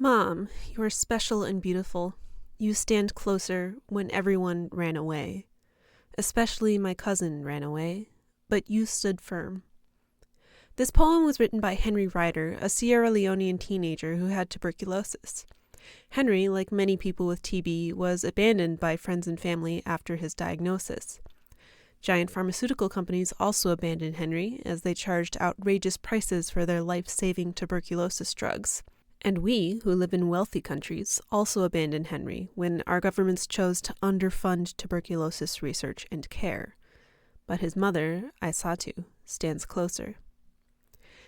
Mom, you are special and beautiful. You stand closer when everyone ran away. Especially my cousin ran away, but you stood firm. This poem was written by Henry Ryder, a Sierra Leonean teenager who had tuberculosis. Henry, like many people with TB, was abandoned by friends and family after his diagnosis. Giant pharmaceutical companies also abandoned Henry as they charged outrageous prices for their life-saving tuberculosis drugs. And we, who live in wealthy countries, also abandoned Henry when our governments chose to underfund tuberculosis research and care. But his mother, Aisatu, stands closer.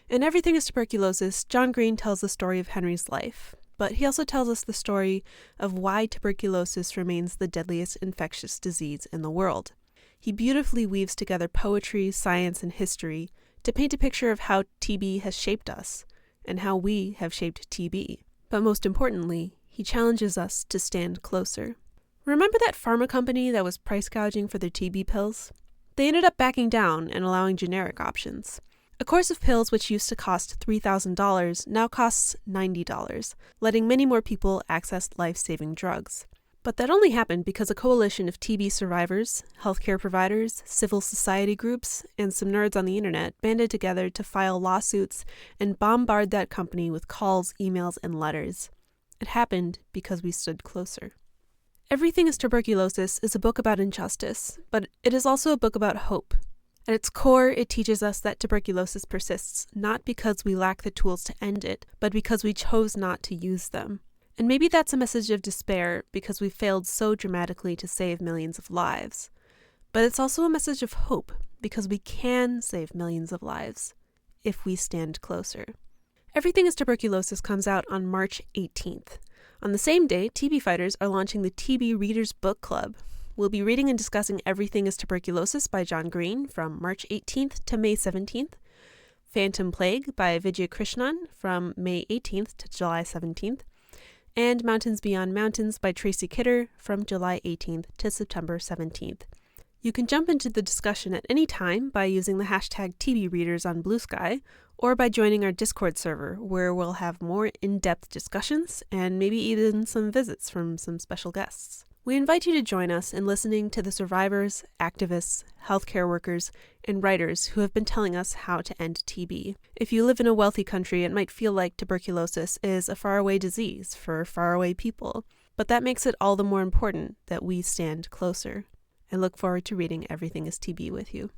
In Everything is Tuberculosis, John Green tells the story of Henry's life, but he also tells us the story of why tuberculosis remains the deadliest infectious disease in the world. He beautifully weaves together poetry, science, and history to paint a picture of how TB has shaped us, and how we have shaped TB. But most importantly, he challenges us to stand closer. Remember that pharma company that was price gouging for their TB pills? They ended up backing down and allowing generic options. A course of pills which used to cost $3,000 now costs $90, letting many more people access life-saving drugs. But that only happened because a coalition of TB survivors, healthcare providers, civil society groups, and some nerds on the internet banded together to file lawsuits and bombard that company with calls, emails, and letters. It happened because we stood closer. Everything is Tuberculosis is a book about injustice, but it is also a book about hope. At its core, it teaches us that tuberculosis persists not because we lack the tools to end it, but because we chose not to use them. And maybe that's a message of despair because we failed so dramatically to save millions of lives. But it's also a message of hope because we can save millions of lives if we stand closer. Everything is Tuberculosis comes out on March 18th. On the same day, TB fighters are launching the TBReaders book club. We'll be reading and discussing Everything is Tuberculosis by John Green from March 18th to May 17th, Phantom Plague by Vijay Krishnan from May 18th to July 17th, and Mountains Beyond Mountains by Tracy Kidder from July 18th to September 17th. You can jump into the discussion at any time by using the hashtag TBReaders on Blue Sky, or by joining our Discord server, where we'll have more in-depth discussions and maybe even some visits from some special guests. We invite you to join us in listening to the survivors, activists, healthcare workers, and writers who have been telling us how to end TB. If you live in a wealthy country, it might feel like tuberculosis is a faraway disease for faraway people, but that makes it all the more important that we stand closer. I look forward to reading Everything is TB with you.